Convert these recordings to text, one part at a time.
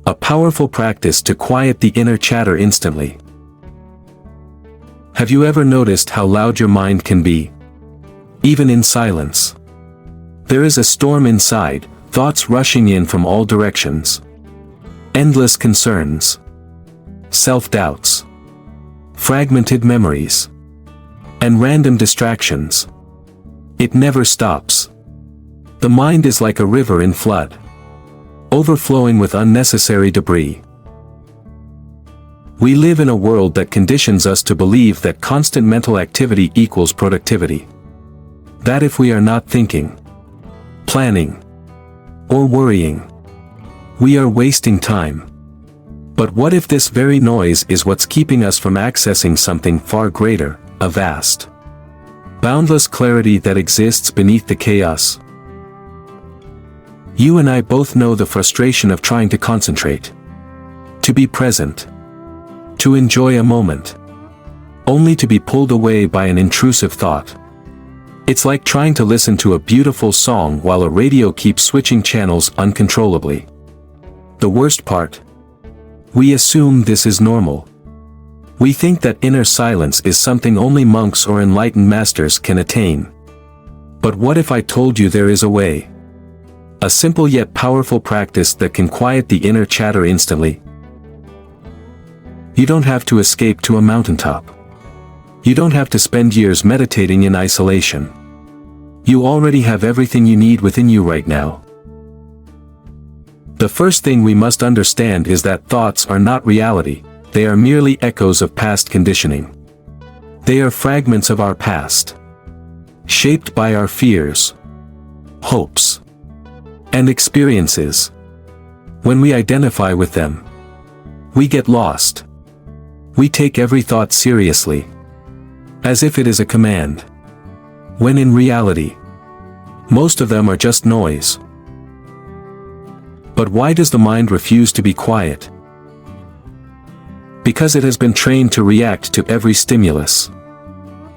A powerful practice to quiet the inner chatter instantly. Have you ever noticed how loud your mind can be? Even in silence. There is a storm inside, thoughts rushing in from all directions. Endless concerns. Self-doubts. Fragmented memories. And random distractions. It never stops. The mind is like a river in flood, overflowing with unnecessary debris. We live in a world that conditions us to believe that constant mental activity equals productivity. That if we are not thinking, planning, or worrying, we are wasting time. But what if this very noise is what's keeping us from accessing something far greater, a vast, boundless clarity that exists beneath the chaos? You and I both know the frustration of trying to concentrate, to be present, to enjoy a moment, only to be pulled away by an intrusive thought. It's like trying to listen to a beautiful song while a radio keeps switching channels uncontrollably. The worst part? We assume this is normal. We think that inner silence is something only monks or enlightened masters can attain. But what if I told you there is a way? A simple yet powerful practice that can quiet the inner chatter instantly. You don't have to escape to a mountaintop. You don't have to spend years meditating in isolation. You already have everything you need within you right now. The first thing we must understand is that thoughts are not reality, they are merely echoes of past conditioning. They are fragments of our past, shaped by our fears, hopes, and experiences. When we identify with them, we get lost. We take every thought seriously, as if it is a command, when in reality, most of them are just noise. But why does the mind refuse to be quiet? Because it has been trained to react to every stimulus,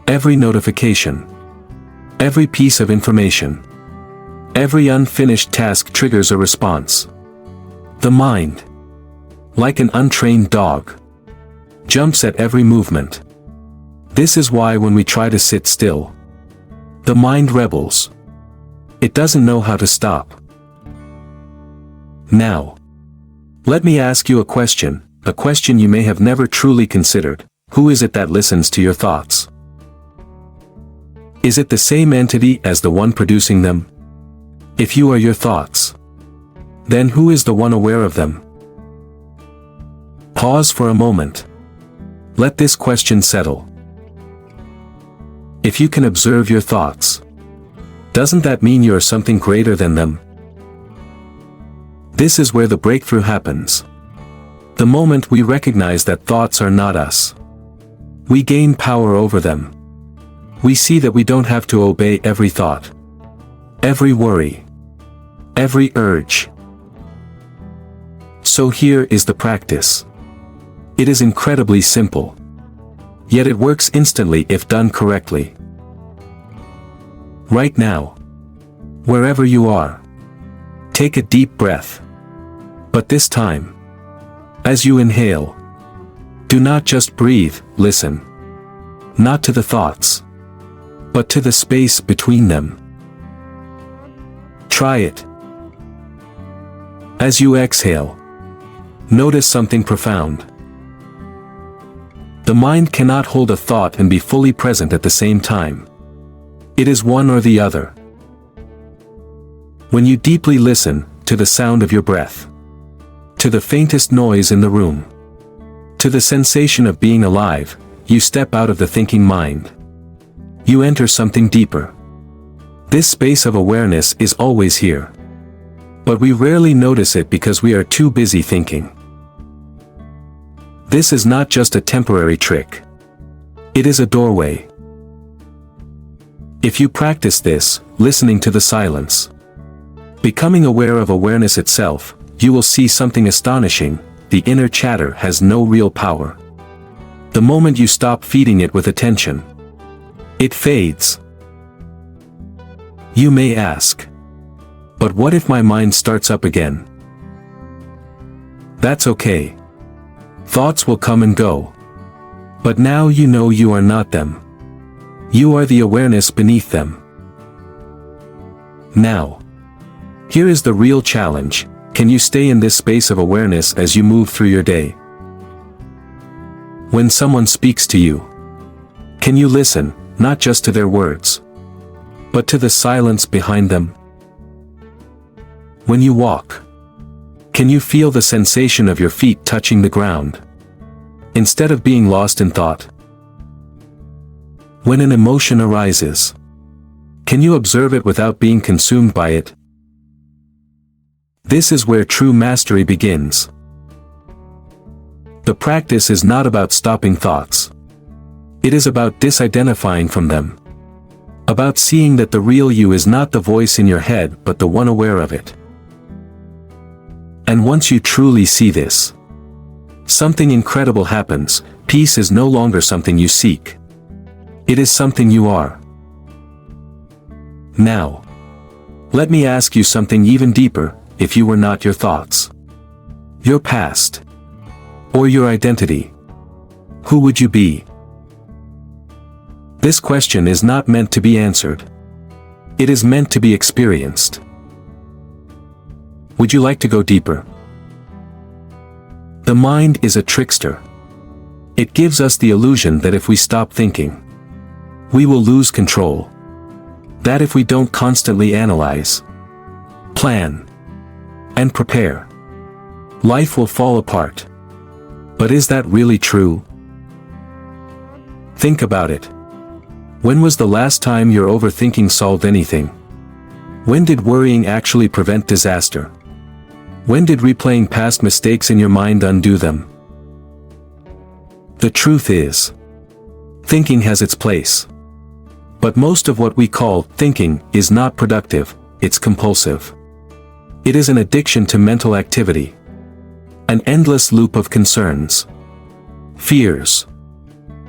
every notification, every piece of information. Every unfinished task triggers a response. The mind, like an untrained dog, jumps at every movement. This is why when we try to sit still, the mind rebels. It doesn't know how to stop. Now, let me ask you a question you may have never truly considered. Who is it that listens to your thoughts? Is it the same entity as the one producing them? If you are your thoughts, then who is the one aware of them? Pause for a moment. Let this question settle. If you can observe your thoughts, doesn't that mean you are something greater than them? This is where the breakthrough happens. The moment we recognize that thoughts are not us, we gain power over them. We see that we don't have to obey every thought, every worry, every urge. So here is the practice. It is incredibly simple. Yet it works instantly if done correctly. Right now, wherever you are, take a deep breath. But this time, as you inhale, do not just breathe, listen. Not to the thoughts, but to the space between them. Try it. As you exhale, notice something profound. The mind cannot hold a thought and be fully present at the same time. It is one or the other. When you deeply listen to the sound of your breath, to the faintest noise in the room, to the sensation of being alive, you step out of the thinking mind. You enter something deeper. This space of awareness is always here. But we rarely notice it because we are too busy thinking. This is not just a temporary trick. It is a doorway. If you practice this, listening to the silence, becoming aware of awareness itself, you will see something astonishing. The inner chatter has no real power. The moment you stop feeding it with attention, it fades. You may ask, but what if my mind starts up again? That's okay. Thoughts will come and go. But now you know you are not them. You are the awareness beneath them. Now, here is the real challenge. Can you stay in this space of awareness as you move through your day? When someone speaks to you, can you listen, not just to their words, but to the silence behind them? When you walk, can you feel the sensation of your feet touching the ground, instead of being lost in thought? When an emotion arises, can you observe it without being consumed by it? This is where true mastery begins. The practice is not about stopping thoughts. It is about disidentifying from them. About seeing that the real you is not the voice in your head but the one aware of it. And once you truly see this, something incredible happens. Peace is no longer something you seek. It is something you are. Now, let me ask you something even deeper. If you were not your thoughts, your past, or your identity, who would you be? This question is not meant to be answered. It is meant to be experienced. Would you like to go deeper? The mind is a trickster. It gives us the illusion that if we stop thinking, we will lose control. That if we don't constantly analyze, plan, and prepare, life will fall apart. But is that really true? Think about it. When was the last time your overthinking solved anything? When did worrying actually prevent disaster? When did replaying past mistakes in your mind undo them? The truth is, thinking has its place. But most of what we call thinking is not productive, it's compulsive. It is an addiction to mental activity. An endless loop of concerns, fears,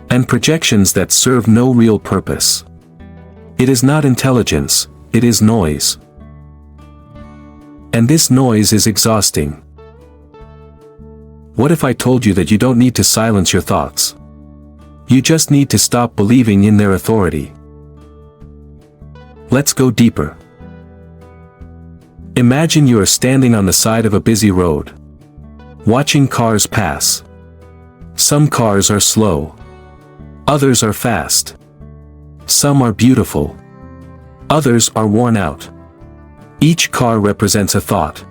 and projections that serve no real purpose. It is not intelligence, it is noise. And this noise is exhausting. What if I told you that you don't need to silence your thoughts? You just need to stop believing in their authority. Let's go deeper. Imagine you are standing on the side of a busy road, watching cars pass. Some cars are slow. Others are fast. Some are beautiful. Others are worn out. Each car represents a thought.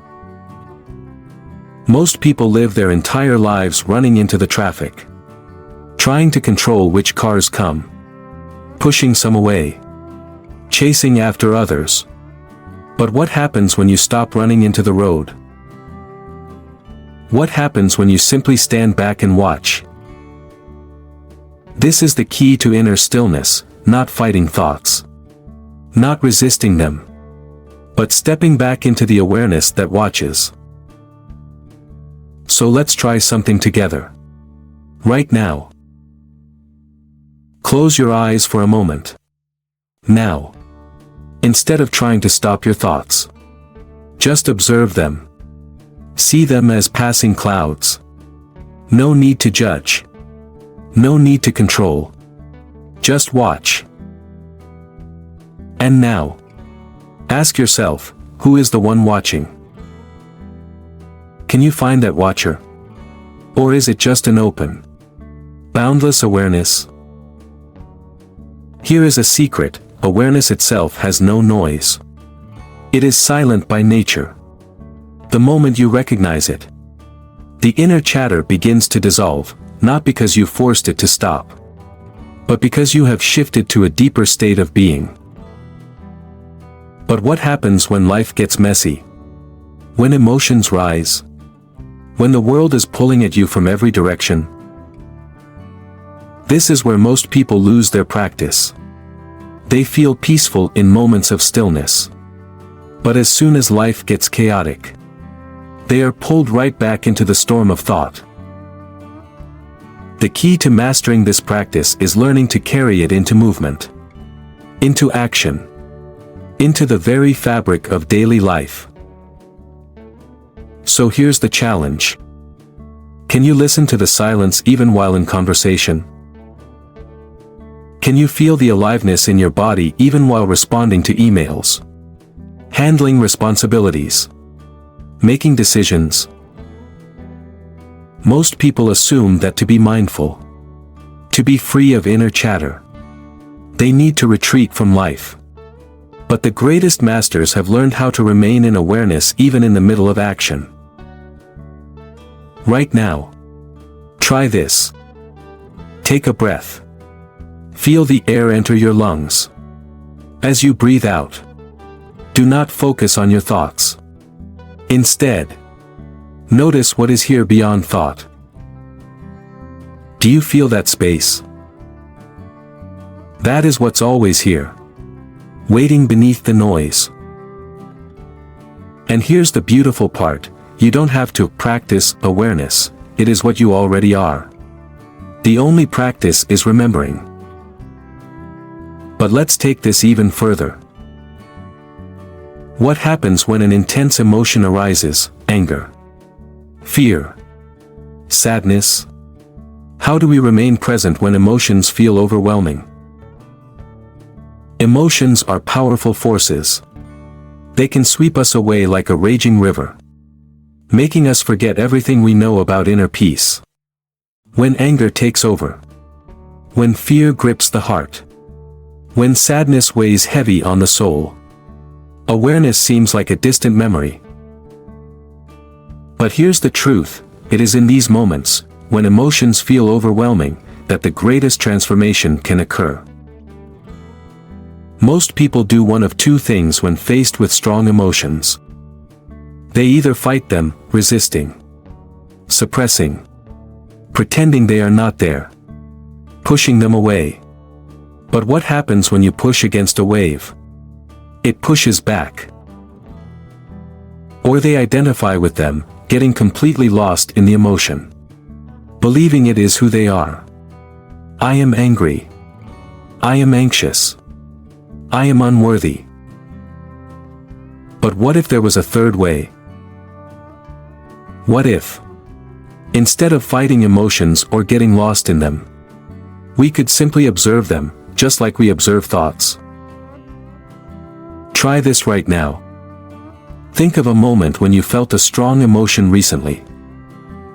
Most people live their entire lives running into the traffic, trying to control which cars come, pushing some away, chasing after others. But what happens when you stop running into the road? What happens when you simply stand back and watch? This is the key to inner stillness, not fighting thoughts, not resisting them, but stepping back into the awareness that watches. So let's try something together. Right now. Close your eyes for a moment. Now. Instead of trying to stop your thoughts, just observe them. See them as passing clouds. No need to judge. No need to control. Just watch. And now, ask yourself, who is the one watching? Can you find that watcher? Or is it just an open, boundless awareness? Here is a secret. Awareness itself has no noise. It is silent by nature. The moment you recognize it, the inner chatter begins to dissolve, not because you forced it to stop, but because you have shifted to a deeper state of being. But what happens when life gets messy? When emotions rise? When the world is pulling at you from every direction? This is where most people lose their practice. They feel peaceful in moments of stillness. But as soon as life gets chaotic, they are pulled right back into the storm of thought. The key to mastering this practice is learning to carry it into movement, into action, into the very fabric of daily life. So here's the challenge. Can you listen to the silence even while in conversation? Can you feel the aliveness in your body even while responding to emails? Handling responsibilities. Making decisions. Most people assume that to be mindful, to be free of inner chatter, they need to retreat from life. But the greatest masters have learned how to remain in awareness even in the middle of action. Right now, try this. Take a breath. Feel the air enter your lungs. As you breathe out, do not focus on your thoughts. Instead, notice what is here beyond thought. Do you feel that space? That is what's always here, waiting beneath the noise. And here's the beautiful part, you don't have to practice awareness, it is what you already are. The only practice is remembering. But let's take this even further. What happens when an intense emotion arises? Anger, fear, sadness? How do we remain present when emotions feel overwhelming? Emotions are powerful forces. They can sweep us away like a raging river, making us forget everything we know about inner peace. When anger takes over, when fear grips the heart, when sadness weighs heavy on the soul, awareness seems like a distant memory. But here's the truth, it is in these moments, when emotions feel overwhelming, that the greatest transformation can occur. Most people do one of two things when faced with strong emotions. They either fight them, resisting, suppressing, pretending they are not there, pushing them away. But what happens when you push against a wave? It pushes back. Or they identify with them, getting completely lost in the emotion, believing it is who they are. I am angry. I am anxious. I am unworthy. But what if there was a third way? What if, instead of fighting emotions or getting lost in them, we could simply observe them, just like we observe thoughts? Try this right now. Think of a moment when you felt a strong emotion recently.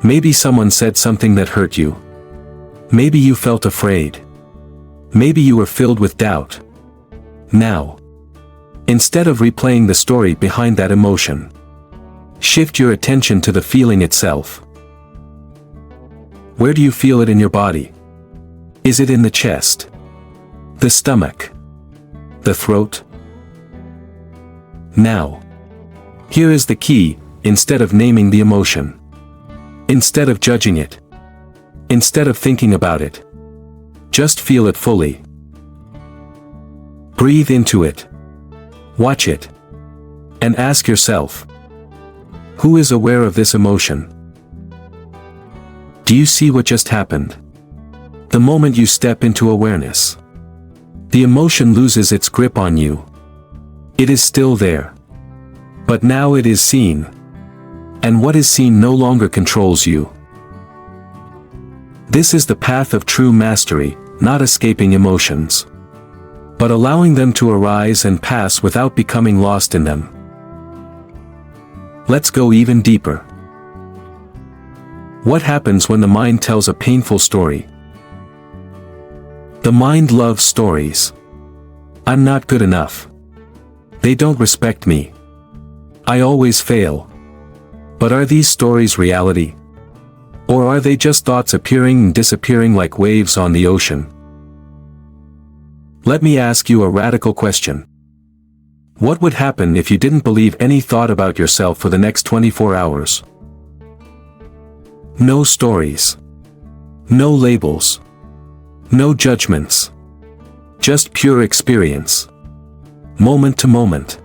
Maybe someone said something that hurt you. Maybe you felt afraid. Maybe you were filled with doubt. Now, instead of replaying the story behind that emotion, shift your attention to the feeling itself. Where do you feel it in your body? Is it in the chest? The stomach? The throat? Now, here is the key, instead of naming the emotion, instead of judging it, instead of thinking about it, just feel it fully. Breathe into it. Watch it. And ask yourself, who is aware of this emotion? Do you see what just happened? The moment you step into awareness, the emotion loses its grip on you. It is still there, but now it is seen. And what is seen no longer controls you. This is the path of true mastery, not escaping emotions, but allowing them to arise and pass without becoming lost in them. Let's go even deeper. What happens when the mind tells a painful story? The mind loves stories. I'm not good enough. They don't respect me. I always fail. But are these stories reality? Or are they just thoughts appearing and disappearing like waves on the ocean? Let me ask you a radical question. What would happen if you didn't believe any thought about yourself for the next 24 hours? No stories. No labels. No judgments. Just pure experience. Moment to moment.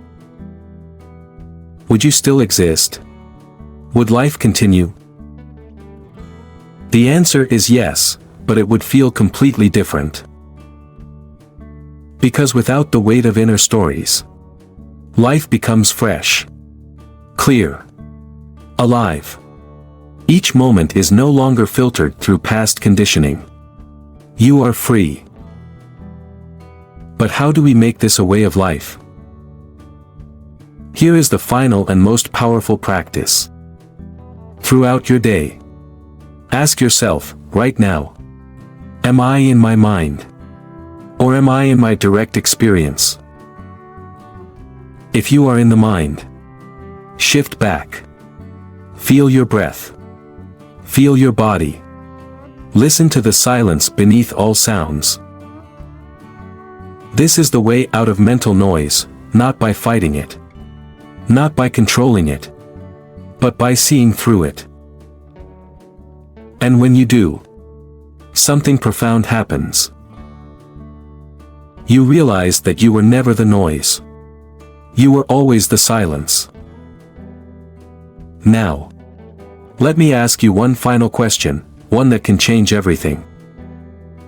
Would you still exist? Would life continue? The answer is yes, but it would feel completely different. Because without the weight of inner stories, life becomes fresh, clear, alive. Each moment is no longer filtered through past conditioning. You are free. But how do we make this a way of life? Here is the final and most powerful practice. Throughout your day, ask yourself, right now, am I in my mind? Or am I in my direct experience? If you are in the mind, shift back. Feel your breath. Feel your body. Listen to the silence beneath all sounds. This is the way out of mental noise, not by fighting it. Not by controlling it. But by seeing through it. And when you do, something profound happens. You realize that you were never the noise. You were always the silence. Now, let me ask you one final question, one that can change everything.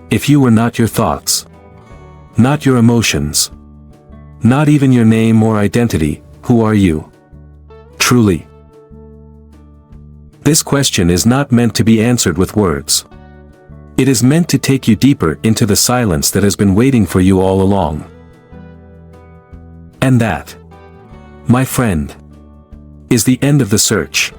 If you were not your thoughts, not your emotions, not even your name or identity, who are you? Truly. This question is not meant to be answered with words. It is meant to take you deeper into the silence that has been waiting for you all along. And that, my friend, is the end of the search.